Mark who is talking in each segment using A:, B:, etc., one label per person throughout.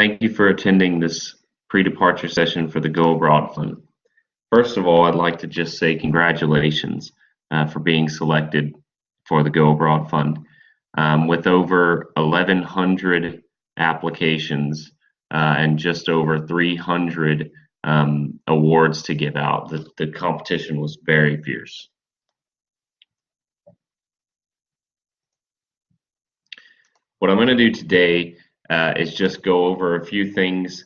A: Thank you for attending this pre-departure session for the Go Abroad Fund. First of all, I'd like to just say congratulations for being selected for the Go Abroad Fund. With over 1,100 applications and just over 300 awards to give out, the competition was very fierce. What I'm going to do today is just go over a few things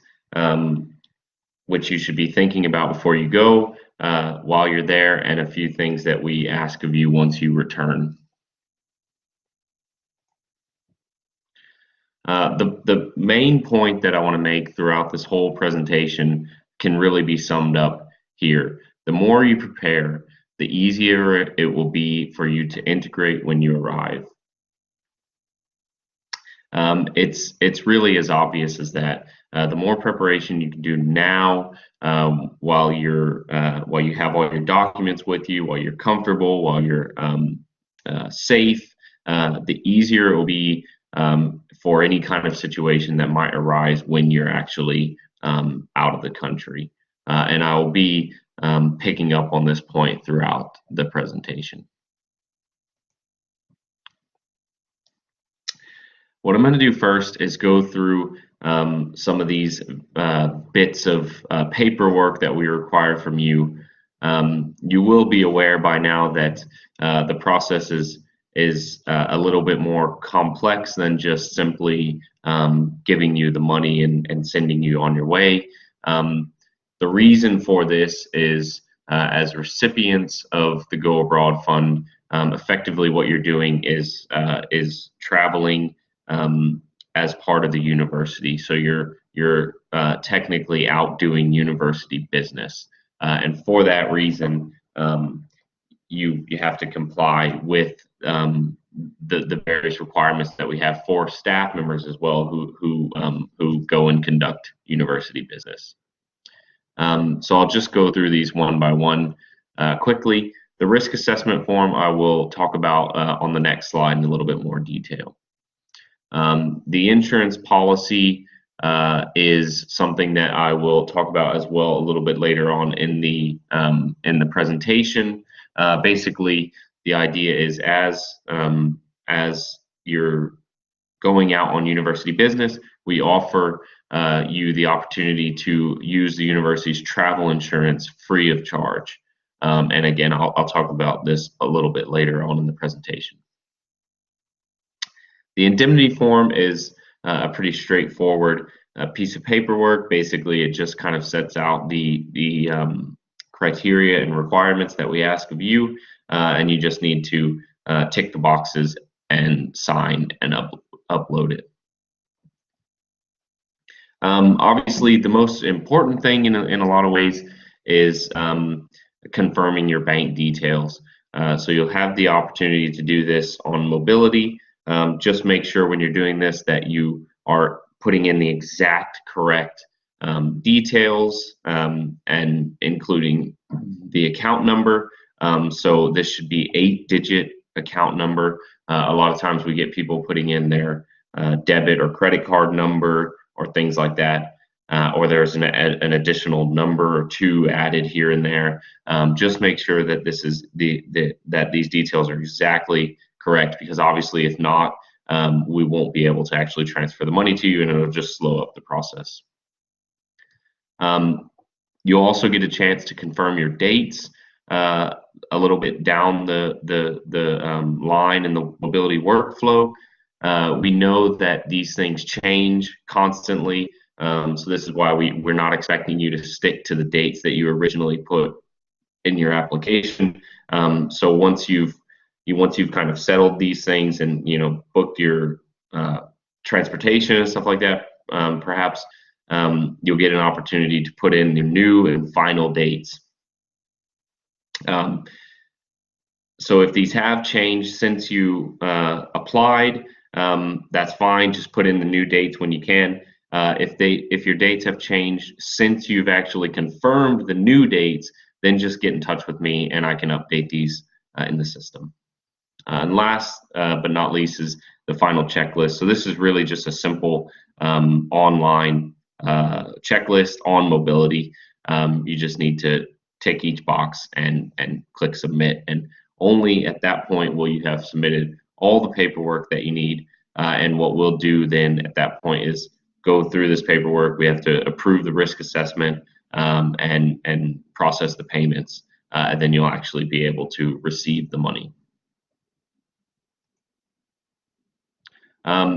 A: which you should be thinking about before you go, while you're there, and a few things that we ask of you once you return. The main point that I want to make throughout this whole presentation can really be summed up here. The more you prepare, the easier it will be for you to integrate when you arrive. It's really as obvious as that. The more preparation you can do now, while you have all your documents with you, while you're comfortable, while you're safe, the easier it will be for any kind of situation that might arise when you're actually out of the country. And I will be picking up on this point throughout the presentation. What I'm going to do first is go through some of these bits of paperwork that we require from you. You will be aware by now that the process is a little bit more complex than just simply giving you the money and sending you on your way. The reason for this is as recipients of the Go Abroad Fund, effectively what you're doing is traveling as part of the university. So you're technically out doing university business, and for that reason, you have to comply with the various requirements that we have for staff members as well who go and conduct university business. So I'll just go through these one by one quickly. The risk assessment form I will talk about on the next slide in a little bit more detail. The insurance policy is something that I will talk about as well a little bit later on in the presentation. Basically, the idea is as you're going out on university business, we offer you the opportunity to use the university's travel insurance free of charge. And again, I'll talk about this a little bit later on in the presentation. The indemnity form is a pretty straightforward piece of paperwork. Basically, it just kind of sets out the criteria and requirements that we ask of you, and you just need to tick the boxes and sign and upload it. Obviously, the most important thing in a lot of ways is confirming your bank details. So you'll have the opportunity to do this on mobility. Just make sure when you're doing this that you are putting in the exact correct details and including the account number. So this should be 8-digit account number. A lot of times we get people putting in their debit or credit card number or things like that, or there's an additional number or two added here and there. Just make sure that this is that these details are exactly correct, because obviously if not, we won't be able to actually transfer the money to you, and it'll just slow up the process. You'll also get a chance to confirm your dates a little bit down the line in the mobility workflow. We know that these things change constantly, so this is why we're not expecting you to stick to the dates that you originally put in your application. So once you've kind of settled these things and booked your transportation and stuff like that, perhaps you'll get an opportunity to put in the new and final dates. So if these have changed since you applied, that's fine. Just put in the new dates when you can. If your dates have changed since you've actually confirmed the new dates, then just get in touch with me and I can update these in the system. And last but not least is the final checklist. So this is really just a simple online checklist on mobility. You just need to tick each box and click submit, and only at that point will you have submitted all the paperwork that you need. And what we'll do then at that point is go through this paperwork. We have to approve the risk assessment and process the payments, and then you'll actually be able to receive the money.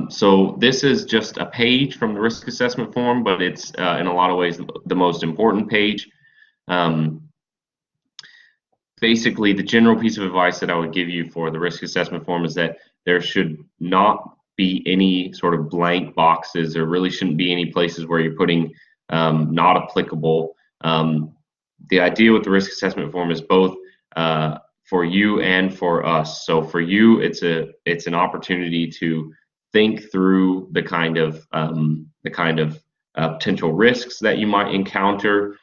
A: So this is just a page from the risk assessment form, but it's in a lot of ways the most important page. Basically, the general piece of advice that I would give you for the risk assessment form is that there should not be any sort of blank boxes. There really shouldn't be any places where you're putting not applicable. The idea with the risk assessment form is both for you and for us. So for you, it's an opportunity to think through the kind of potential risks that you might encounter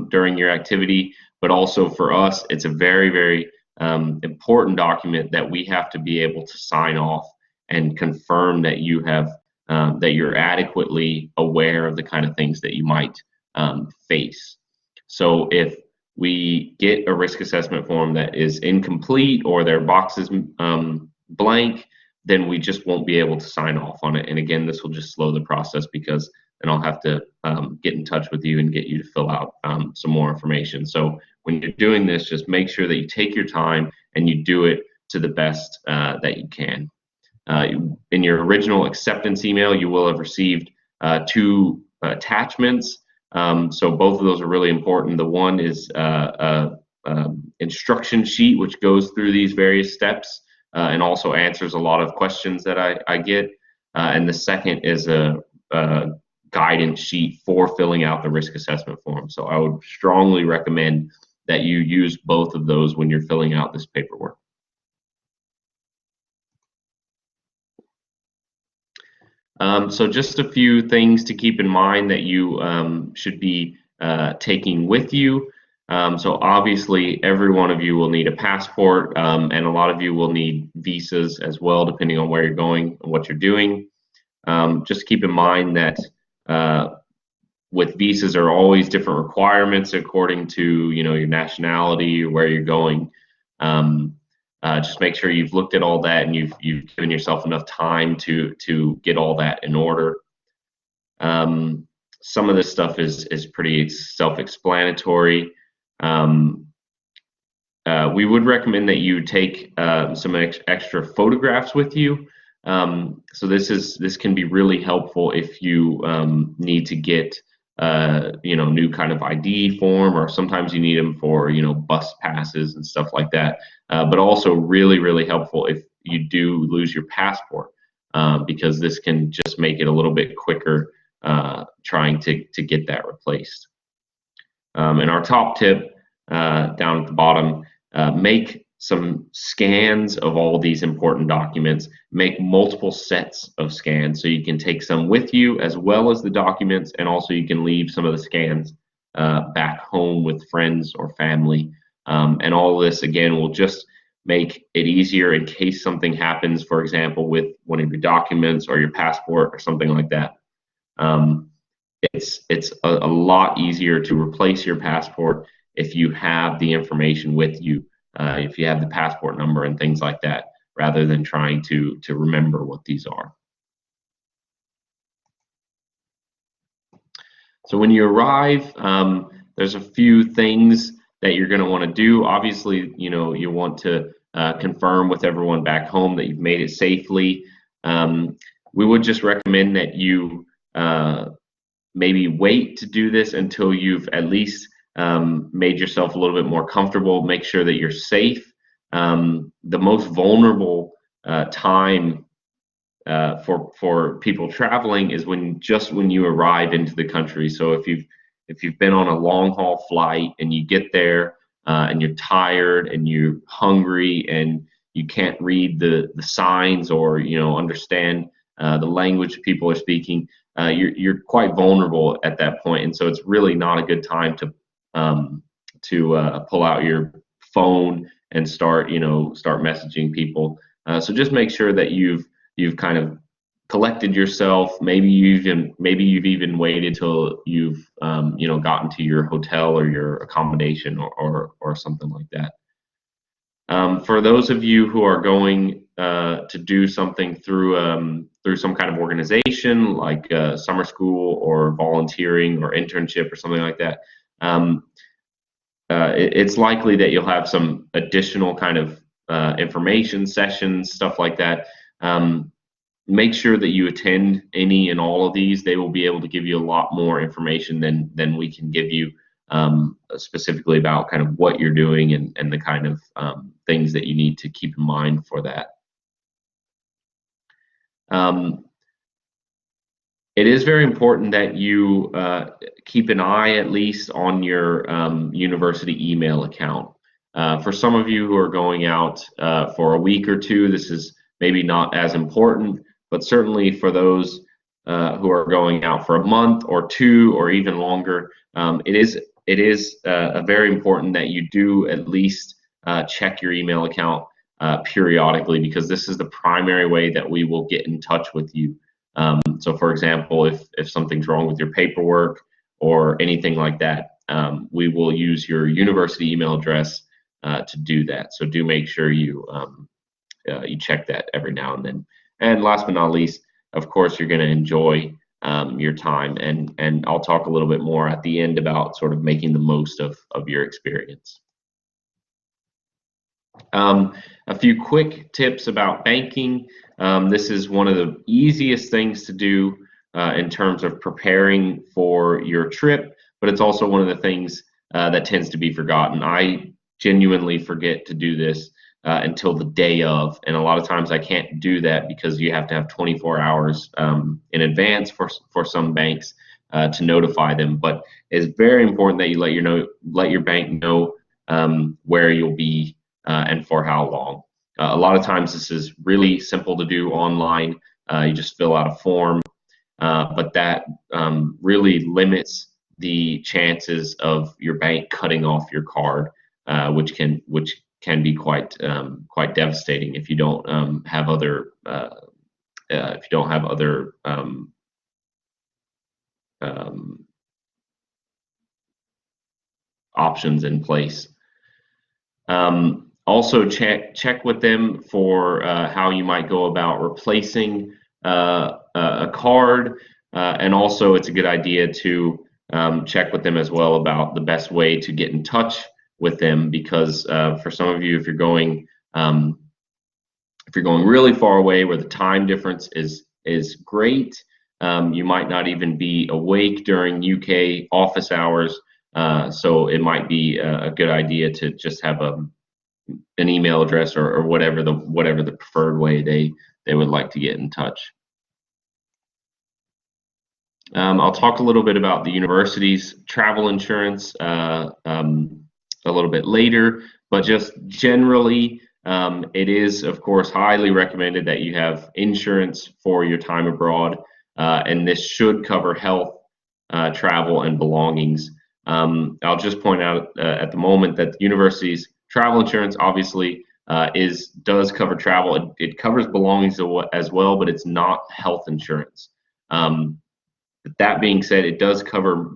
A: during your activity. But also for us, it's a very, very important document that we have to be able to sign off and confirm that you have that you're adequately aware of the kind of things that you might face. So if we get a risk assessment form that is incomplete or their box is blank, then we just won't be able to sign off on it. And again, this will just slow the process, because then I'll have to get in touch with you and get you to fill out some more information. So when you're doing this, just make sure that you take your time and you do it to the best that you can. In your original acceptance email, you will have received 2 attachments. So both of those are really important. The one is instruction sheet, which goes through these various steps and also answers a lot of questions that I get. And the second is a guidance sheet for filling out the risk assessment form. So I would strongly recommend that you use both of those when you're filling out this paperwork. So just a few things to keep in mind that you should be taking with you. So obviously every one of you will need a passport, and a lot of you will need visas as well, depending on where you're going and what you're doing. Just keep in mind that with visas there are always different requirements according to your nationality or where you're going. Just make sure you've looked at all that and you've given yourself enough time to get all that in order. Some of this stuff is pretty self-explanatory. We would recommend that you take some extra photographs with you. So this can be really helpful if you need to get new kind of ID form, or sometimes you need them for bus passes and stuff like that. But also really, really helpful if you do lose your passport, because this can just make it a little bit quicker trying to get that replaced. And our top tip down at the bottom, make some scans of all these important documents. Make multiple sets of scans, so you can take some with you as well as the documents, and also you can leave some of the scans back home with friends or family. And all of this, again, will just make it easier in case something happens, for example, with one of your documents or your passport or something like that. It's a lot easier to replace your passport if you have the information with you, if you have the passport number and things like that, rather than trying to remember what these are. So when you arrive, there's a few things that you're going to want to do. Obviously, you want to confirm with everyone back home that you've made it safely. We would just recommend that you maybe wait to do this until you've at least made yourself a little bit more comfortable. Make sure that you're safe. The most vulnerable time for people traveling is when you arrive into the country. So if you've been on a long haul flight and you get there and you're tired and you're hungry and you can't read the signs or understand the language people are speaking, you're quite vulnerable at that point, and so it's really not a good time to pull out your phone and start start messaging people. So just make sure that you've kind of collected yourself. Maybe you've even waited till you've gotten to your hotel or your accommodation or something like that. For those of you who are going to do something through some kind of organization like summer school or volunteering or internship or something like that, it's likely that you'll have some additional kind of information sessions, stuff like that. Make sure that you attend any and all of these. They will be able to give you a lot more information than we can give you, specifically about kind of what you're doing and the kind of things that you need to keep in mind for that. It is very important that you keep an eye at least on your university email account. For some of you who are going out for a week or two, this is maybe not as important, but certainly for those who are going out for a month or two or even longer, it is very important that you do at least check your email account periodically, because this is the primary way that we will get in touch with you. So for example, if something's wrong with your paperwork or anything like that, we will use your university email address to do that. So do make sure you check that every now and then. And last but not least, of course, you're going to enjoy your time, and I'll talk a little bit more at the end about sort of making the most of your experience. A few quick tips about banking. This is one of the easiest things to do in terms of preparing for your trip, but it's also one of the things that tends to be forgotten. I genuinely forget to do this until the day of, and a lot of times I can't do that because you have to have 24 hours in advance for some banks to notify them. But it's very important that you let your bank know where you'll be and for how long. A lot of times this is really simple to do online. You just fill out a form, but that really limits the chances of your bank cutting off your card, which can be quite devastating if you don't have other options in place. Also check with them for how you might go about replacing a card, and also it's a good idea to check with them as well about the best way to get in touch with them, because for some of you, if you're going really far away where the time difference is great, you might not even be awake during UK office hours, so it might be a good idea to just have an email address or whatever the preferred way they would like to get in touch. I'll talk a little bit about the university's travel insurance a little bit later, but just generally, it is of course highly recommended that you have insurance for your time abroad, and this should cover health, travel, and belongings. I'll just point out at the moment that the university's travel insurance obviously does cover travel. It covers belongings as well, but it's not health insurance. That being said, it does cover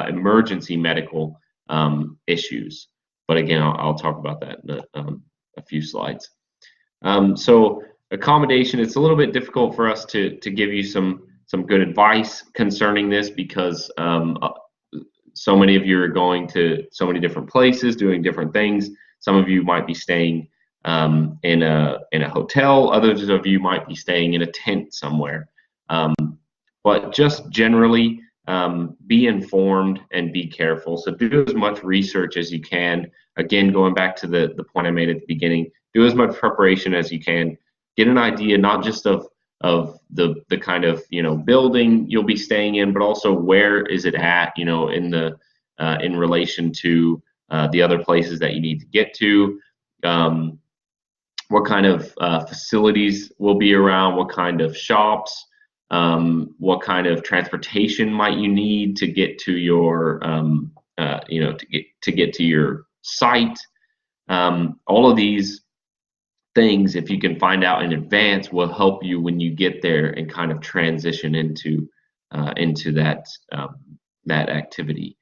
A: emergency medical issues. But again, I'll talk about that in a few slides. So accommodation, it's a little bit difficult for us to give you some good advice concerning this, because so many of you are going to so many different places doing different things. Some of you might be staying in a hotel. Others of you might be staying in a tent somewhere. But just generally, be informed and be careful. So do as much research as you can. Again, going back to the point I made at the beginning, do as much preparation as you can. Get an idea not just of the kind of building you'll be staying in, but also where is it at, in relation to the other places that you need to get to. What kind of facilities will be around? What kind of shops? What kind of transportation might you need to get to your to get to your site? All of these things, if you can find out in advance, will help you when you get there and kind of transition into that activity.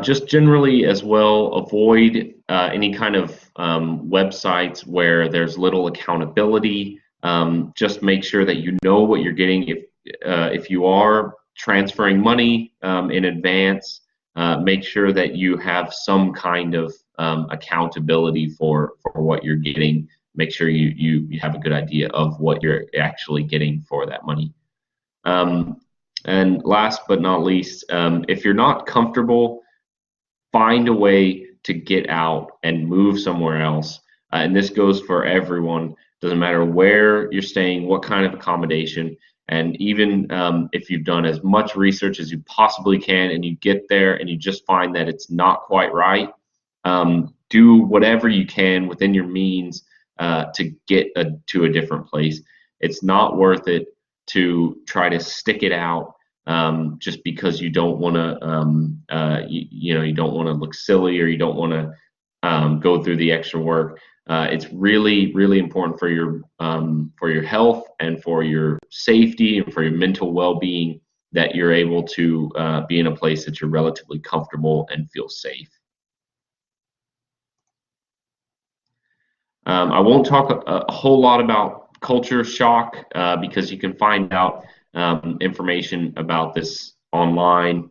A: Just generally as well, avoid any kind of websites where there's little accountability. Just make sure that you know what you're getting. If you are transferring money in advance, make sure that you have some kind of accountability for what you're getting. Make sure you have a good idea of what you're actually getting for that money. And last but not least, if you're not comfortable, find a way to get out and move somewhere else. And this goes for everyone. Doesn't matter where you're staying, what kind of accommodation, and even if you've done as much research as you possibly can and you get there and you just find that it's not quite right, do whatever you can within your means to get to a different place. It's not worth it to try to stick it out just because you don't want to, you don't want to look silly, or you don't want to go through the extra work. It's really, really important for your health and for your safety and for your mental well-being that you're able to be in a place that you're relatively comfortable and feel safe. I won't talk a whole lot about culture shock because you can find out information about this online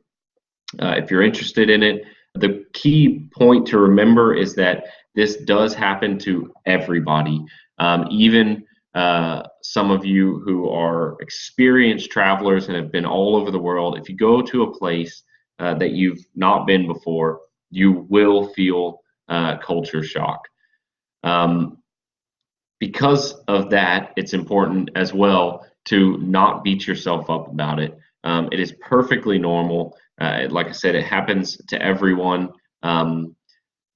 A: if you're interested in it. The key point to remember is that this does happen to everybody, even some of you who are experienced travelers and have been all over the world. If you go to a place that you've not been before, you will feel culture shock. Because of that, it's important as well to not beat yourself up about it. It is perfectly normal. Like I said, it happens to everyone.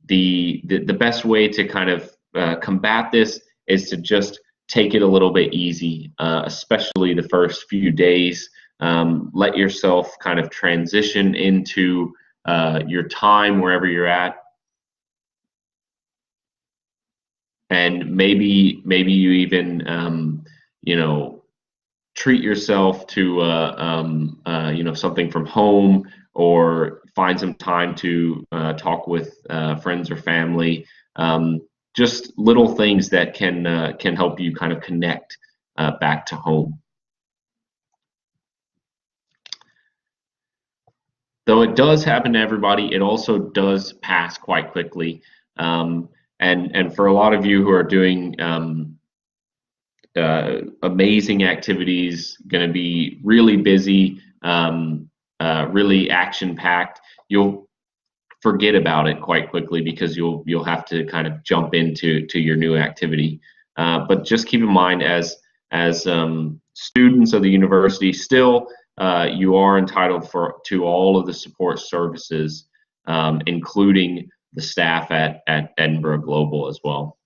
A: The best way to kind of combat this is to just take it a little bit easy, especially the first few days. Let yourself kind of transition into your time wherever you're at. And maybe you even treat yourself to something from home, or find some time to talk with friends or family. Just little things that can help you kind of connect back to home. Though it does happen to everybody, it also does pass quite quickly. And for a lot of you who are doing amazing activities, going to be really busy, really action-packed, you'll forget about it quite quickly because you'll have to kind of jump into your new activity. But just keep in mind, as students of the university, still you are entitled to all of the support services, including the staff at Edinburgh Global as well.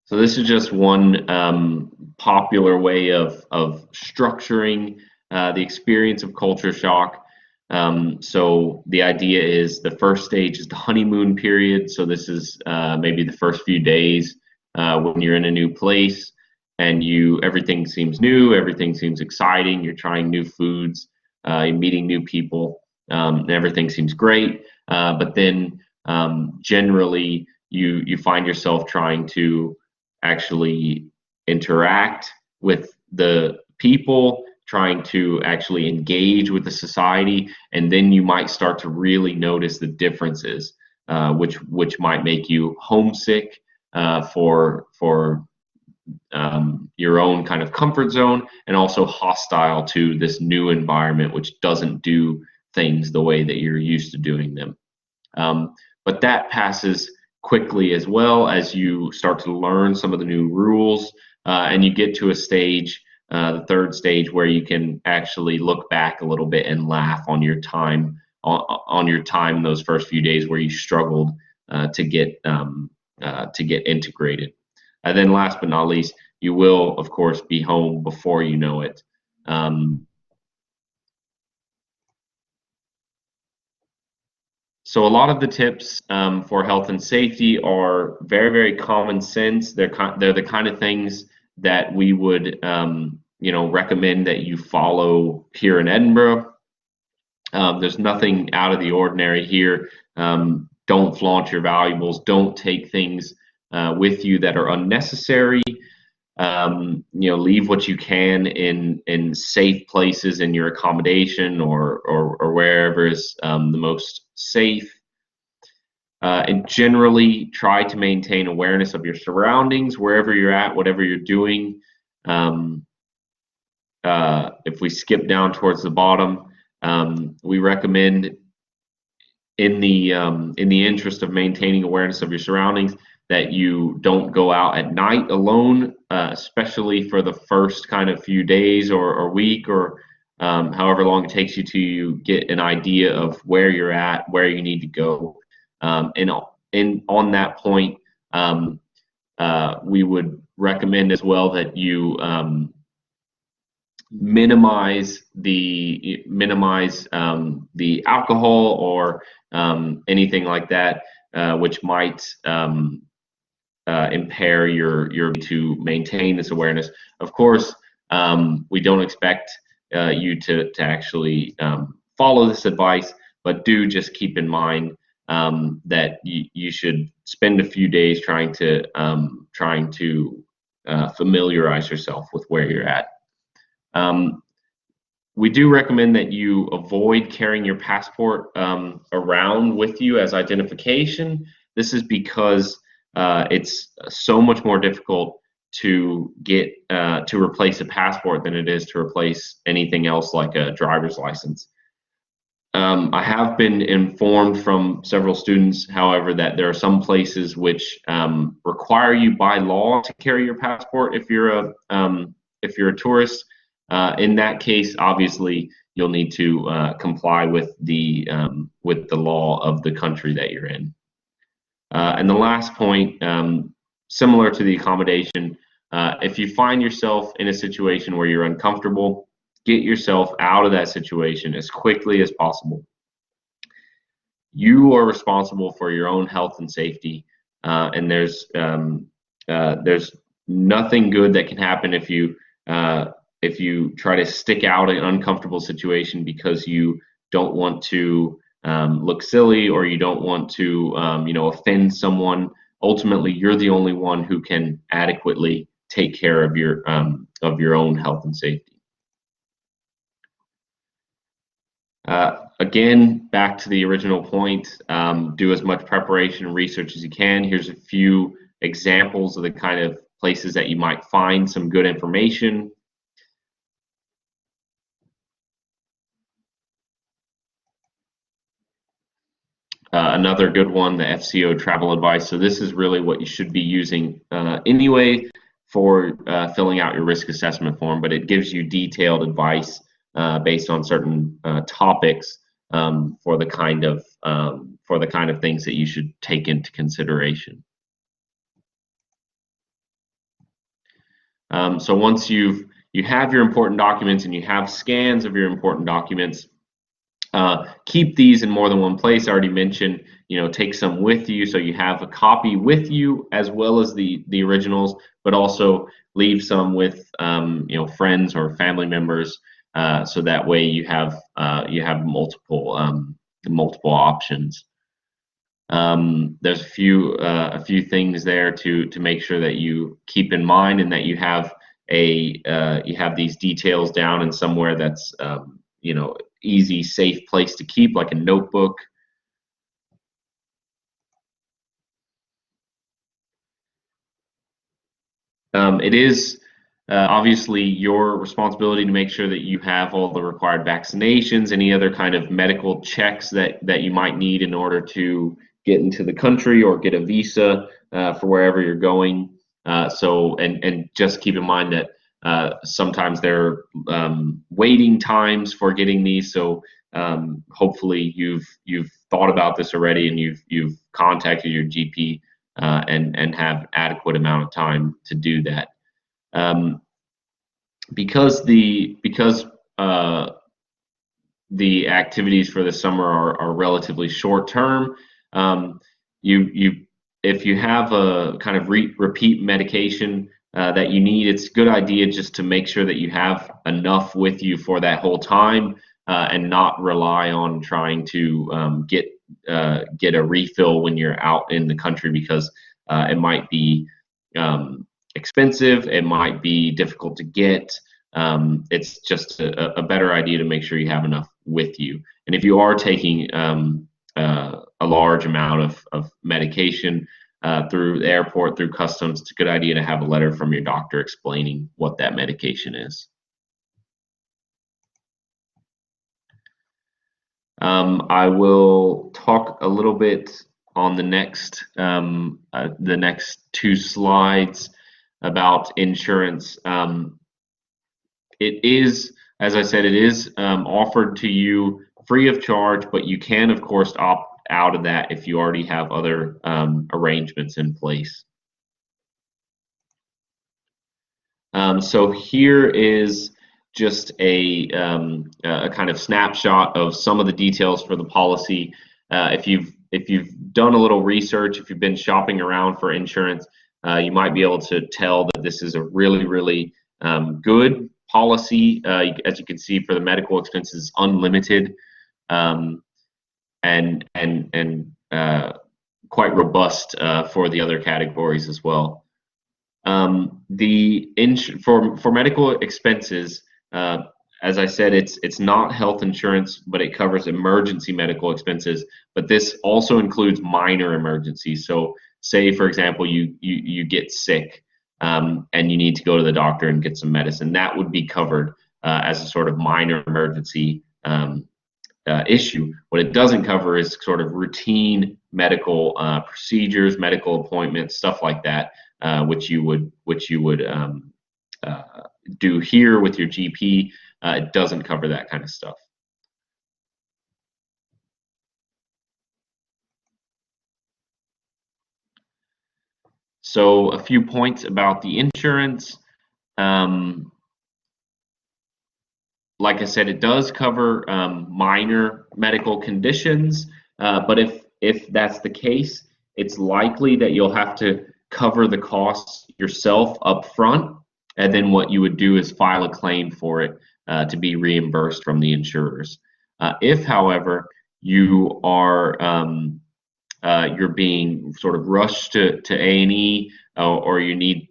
A: So this is just one popular way of structuring the experience of culture shock. So the idea is the first stage is the honeymoon period. So this is maybe the first few days when you're in a new place and everything seems new, everything seems exciting, you're trying new foods, you're meeting new people. Everything seems great, but then generally you find yourself trying to actually interact with the people, trying to actually engage with the society, and then you might start to really notice the differences, which might make you homesick for your own kind of comfort zone, and also hostile to this new environment, which doesn't do things the way that you're used to doing them. But that passes quickly as well as you start to learn some of the new rules, and you get to a stage, the third stage, where you can actually look back a little bit and laugh on your time those first few days where you struggled to get integrated. And then last but not least, you will of course be home before you know it. So a lot of the tips for health and safety are very, very common sense. They're the kind of things that we would recommend that you follow here in Edinburgh. There's nothing out of the ordinary here. Don't flaunt your valuables. Don't take things with you that are unnecessary. Leave what you can in safe places in your accommodation or wherever is the most safe. And generally try to maintain awareness of your surroundings wherever you're at, whatever you're doing. If we skip down towards the bottom, we recommend, in the interest of maintaining awareness of your surroundings, that you don't go out at night alone, especially for the first kind of few days or week or however long it takes you to get an idea of where you're at, where you need to go. And on that point, we would recommend as well that you minimize the alcohol or anything like that, which might impair your to maintain this awareness. Of course, we don't expect you to actually follow this advice, but do just keep in mind that you should spend a few days trying to familiarize yourself with where you're at. We do recommend that you avoid carrying your passport around with you as identification. This is because it's so much more difficult to get to replace a passport than it is to replace anything else like a driver's license. I have been informed from several students, however, that there are some places which require you by law to carry your passport if you're a tourist. In that case, obviously, you'll need to comply with the law of the country that you're in. And the last point, similar to the accommodation, if you find yourself in a situation where you're uncomfortable, get yourself out of that situation as quickly as possible. You are responsible for your own health and safety, and there's nothing good that can happen if you try to stick out an uncomfortable situation because you don't want to look silly or you don't want to offend someone. Ultimately, you're the only one who can adequately take care of your own health and safety. Again, back to the original point, do as much preparation and research as you can. Here's a few examples of the kind of places that you might find some good information. Another good one, the FCO travel advice. So this is really what you should be using anyway for filling out your risk assessment form, but it gives you detailed advice based on certain topics for the kind of things that you should take into consideration. So once you have your important documents and you have scans of your important documents, keep these in more than one place. I already mentioned, take some with you so you have a copy with you as well as the originals, but also leave some with friends or family members, so that way you have multiple options. There's a few things there to make sure that you keep in mind and that you have these details down in somewhere that's easy, safe place to keep, like a notebook. It is obviously your responsibility to make sure that you have all the required vaccinations, any other kind of medical checks that you might need in order to get into the country or get a visa for wherever you're going. And just keep in mind that sometimes there are waiting times for getting these. So hopefully you've thought about this already and you've contacted your GP and have adequate amount of time to do that. Because the the activities for the summer are relatively short term. You if you have a kind of repeat medication that you need, it's a good idea just to make sure that you have enough with you for that whole time, and not rely on trying to get a refill when you're out in the country, because it might be expensive, it might be difficult to get. It's just a better idea to make sure you have enough with you. And if you are taking a large amount of medication through the airport, through customs, it's a good idea to have a letter from your doctor explaining what that medication is. I will talk a little bit on the next two slides about insurance. It is, as I said, it is offered to you free of charge, but you can, of course, opt out of that if you already have other arrangements in place. So here is just a kind of snapshot of some of the details for the policy. If you've done a little research, if you've been shopping around for insurance, you might be able to tell that this is a really good policy. As you can see, for the medical expenses, unlimited, and quite robust for the other categories as well. For medical expenses, as I said, it's not health insurance, but it covers emergency medical expenses. But this also includes minor emergencies. So, say for example, you get sick, and you need to go to the doctor and get some medicine. That would be covered as a sort of minor emergency issue. What it doesn't cover is sort of routine medical procedures, medical appointments, stuff like that, which you would do here with your GP. It doesn't cover that kind of stuff. So a few points about the insurance. Like I said, it does cover minor medical conditions, but if that's the case, it's likely that you'll have to cover the costs yourself up front, and then what you would do is file a claim for it to be reimbursed from the insurers. If, however, you are you're being sort of rushed to A&E, or you need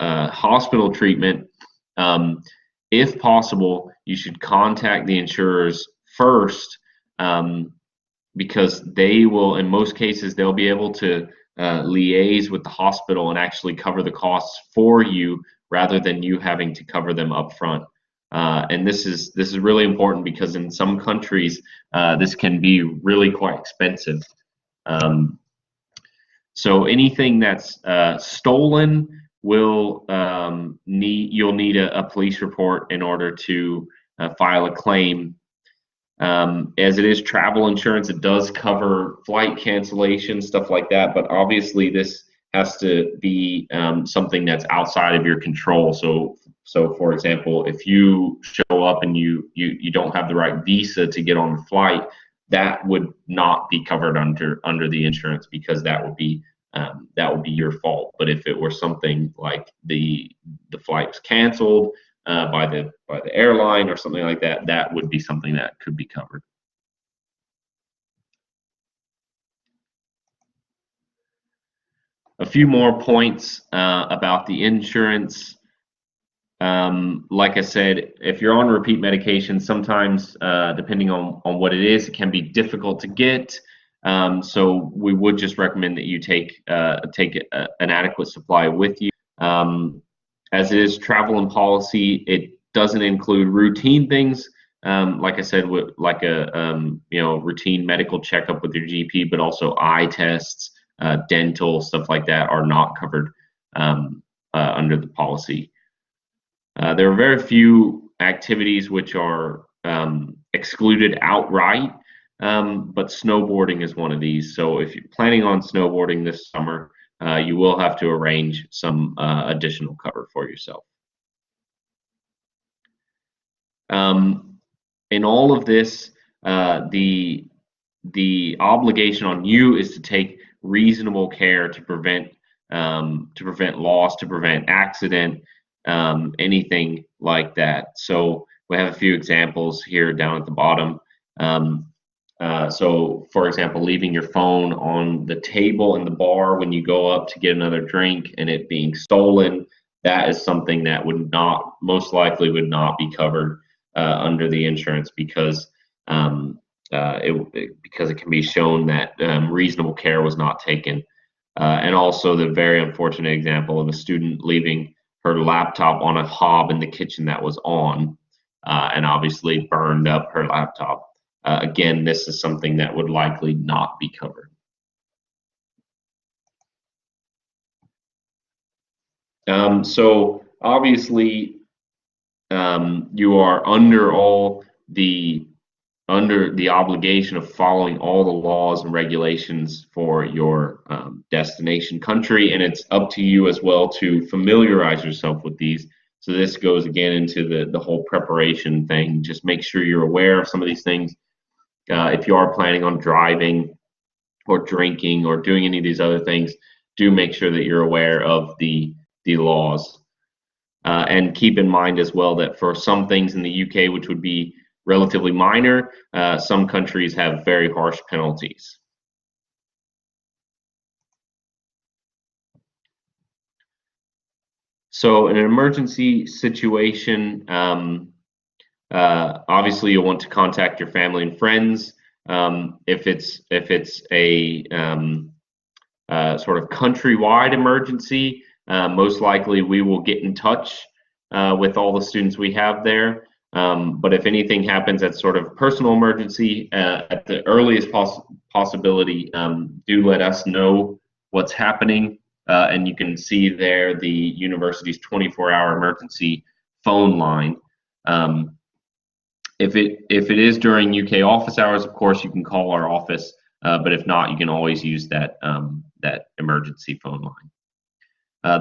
A: hospital treatment, if possible, you should contact the insurers first, because they will, in most cases, they'll be able to liaise with the hospital and actually cover the costs for you rather than you having to cover them up front. And this is really important, because in some countries this can be really quite expensive. So anything that's stolen you'll need a police report in order to file a claim. As it is travel insurance, it does cover flight cancellation, stuff like that, but obviously this has to be something that's outside of your control. So for example, if you show up and you don't have the right visa to get on the flight, that would not be covered under the insurance, because that would be your fault. But if it were something like the flight was canceled by the airline or something like that, that would be something that could be covered. A few more points about the insurance. Like I said, if you're on repeat medication, sometimes depending on what it is, it can be difficult to get. So we would just recommend that you take an adequate supply with you. As it is travel and policy, it doesn't include routine things. Like I said, like a routine medical checkup with your GP, but also eye tests, dental, stuff like that are not covered under the policy. There are very few activities which are excluded outright, but snowboarding is one of these. So if you're planning on snowboarding this summer, you will have to arrange some additional cover for yourself. in all of this, the obligation on you is to take reasonable care to prevent loss, to prevent accident, anything like that. So we have a few examples here down at the bottom. So, for example, leaving your phone on the table in the bar when you go up to get another drink and it being stolen, that is something that would not, most likely would not be covered under the insurance because because it can be shown that reasonable care was not taken. And also the very unfortunate example of a student leaving her laptop on a hob in the kitchen that was on and obviously burned up her laptop. Again, this is something that would likely not be covered. So obviously, you are under the obligation of following all the laws and regulations for your destination country, and it's up to you as well to familiarize yourself with these. So this goes again into the whole preparation thing. Just make sure you're aware of some of these things. If you are planning on driving or drinking or doing any of these other things, do make sure that you're aware of the laws. And keep in mind as well that for some things in the UK, which would be relatively minor, some countries have very harsh penalties. So in an emergency situation, obviously you'll want to contact your family and friends. If it's a sort of countrywide emergency, most likely we will get in touch with all the students we have there. But if anything happens that's sort of personal emergency, at the earliest possibility, do let us know what's happening. And you can see there the university's 24-hour emergency phone line. If it is during UK office hours, of course, you can call our office. But if not, you can always use that emergency phone line.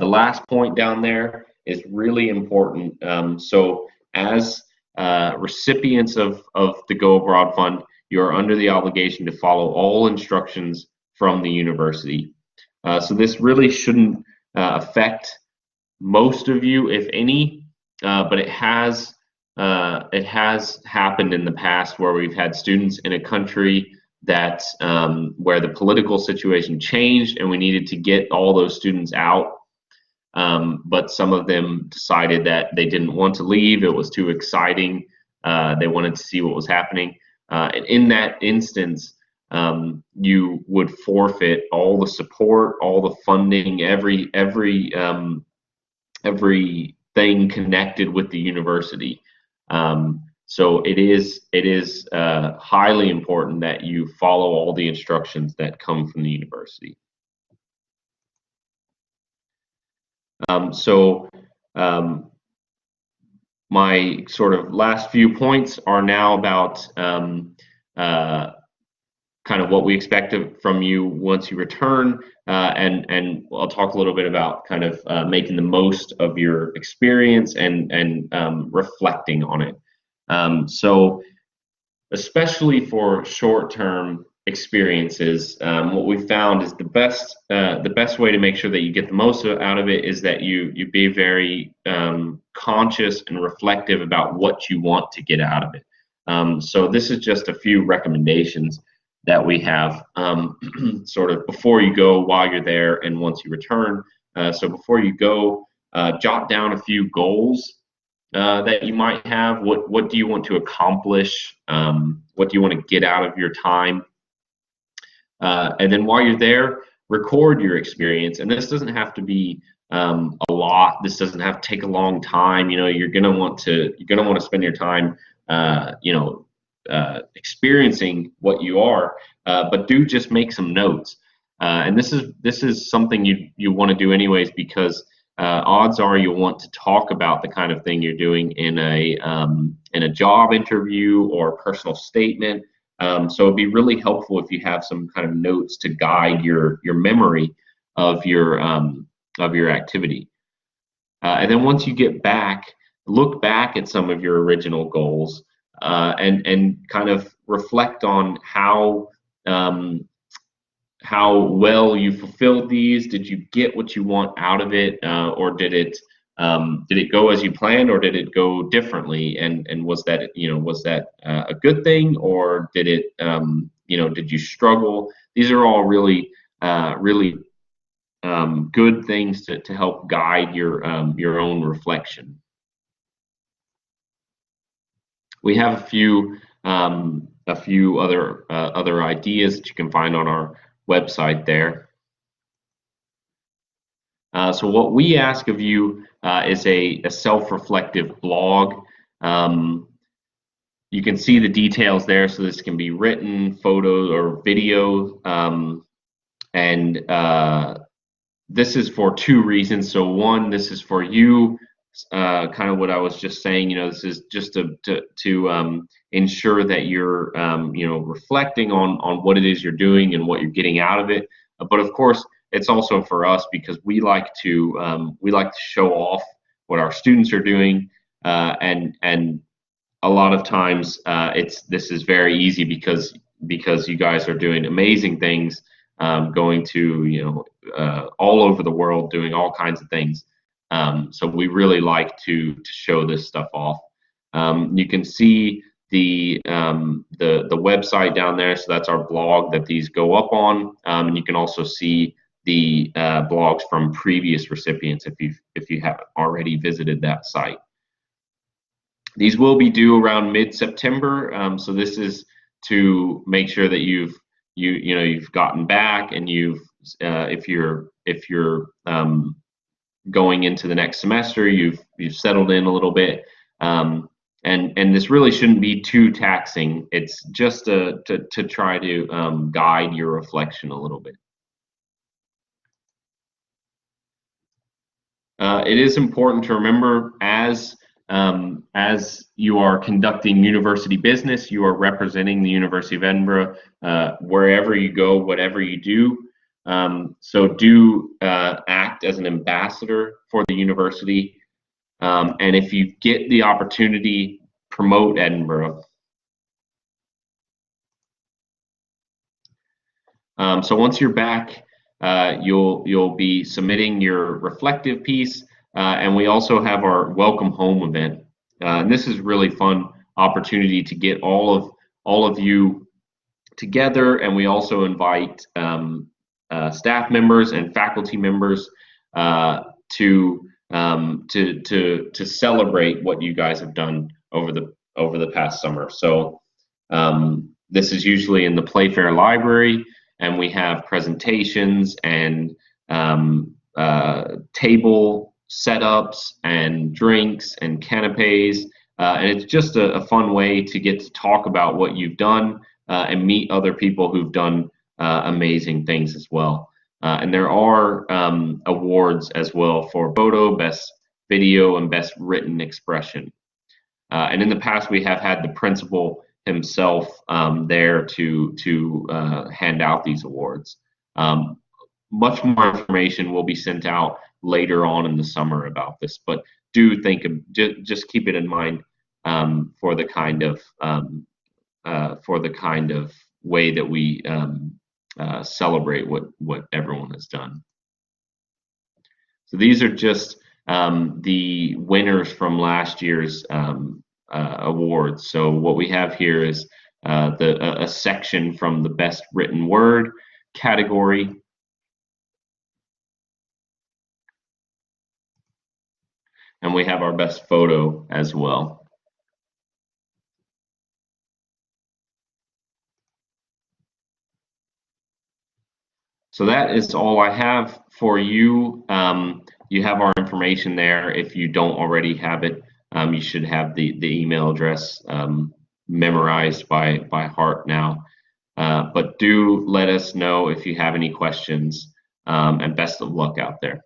A: The last point down there is really important. So as recipients of the Go Abroad Fund, you are under the obligation to follow all instructions from the university. So this really shouldn't affect most of you, if any, but it has happened in the past where we've had students in a country that where the political situation changed and we needed to get all those students out. But some of them decided that they didn't want to leave. It was too exciting. They wanted to see what was happening. And in that instance, you would forfeit all the support, all the funding, everything connected with the university. So it is highly important that you follow all the instructions that come from the university. My sort of last few points are now about kind of what we expect from you once you return, and I'll talk a little bit about kind of making the most of your experience and reflecting on it. So especially for short-term experiences, what we found is the best way to make sure that you get the most out of it is that you be very conscious and reflective about what you want to get out of it. So this is just a few recommendations that we have sort of before you go, while you're there, and once you return. So before you go, jot down a few goals that you might have. What do you want to accomplish? What do you want to get out of your time? And then while you're there, record your experience. And this doesn't have to be a lot. This doesn't have to take a long time. You know, you're gonna want to spend your time, experiencing what you are. But do just make some notes. And this is something you want to do anyways, because odds are you'll want to talk about the kind of thing you're doing in a job interview or a personal statement. So it'd be really helpful if you have some kind of notes to guide your memory of your activity. And then once you get back, look back at some of your original goals and kind of reflect on how well you fulfilled these. Did you get what you want out of it, or did it go as you planned, or did it go differently? And was that a good thing, or did it did you struggle? These are all really good things to help guide your own reflection. We have a few other ideas that you can find on our website there. So what we ask of you is a self-reflective blog. You can see the details there, so this can be written, photos, or video. And this is for two reasons. So one, this is for you, kind of what I was just saying. This is just to ensure that you're reflecting on what it is you're doing and what you're getting out of it. But of course, it's also for us, because we like to show off what our students are doing, and a lot of times this is very easy because you guys are doing amazing things, going to all over the world, doing all kinds of things. So we really like to show this stuff off. You can see the website down there, so that's our blog that these go up on, and you can also see the blogs from previous recipients if you haven't already visited that site. These will be due around mid-September, so this is to make sure that you've gotten back, and if you're going into the next semester, you've settled in a little bit, and this really shouldn't be too taxing. It's just to try to guide your reflection a little bit. It is important to remember, as you are conducting university business, you are representing the University of Edinburgh wherever you go, whatever you do. So do act as an ambassador for the university, and if you get the opportunity, promote Edinburgh. So once you're back, you'll be submitting your reflective piece, and we also have our welcome home event. And this is really fun opportunity to get all of you together, and we also invite staff members and faculty members to celebrate what you guys have done over the past summer. So this is usually in the Playfair Library, and we have presentations and table setups and drinks and canapes, and it's just a fun way to get to talk about what you've done and meet other people who've done amazing things as well. And there are awards as well for photo, best video, and best written expression. And in the past, we have had the principal himself there to hand out these awards. Much more information will be sent out later on in the summer about this, but do think of just keep it in mind for the kind of way that we celebrate what everyone has done. So these are just the winners from last year's awards. So what we have here is a section from the best written word category. And we have our best photo as well. So that is all I have for you. You have our information there. If you don't already have it, you should have the email address memorized by heart now. But do let us know if you have any questions, and best of luck out there.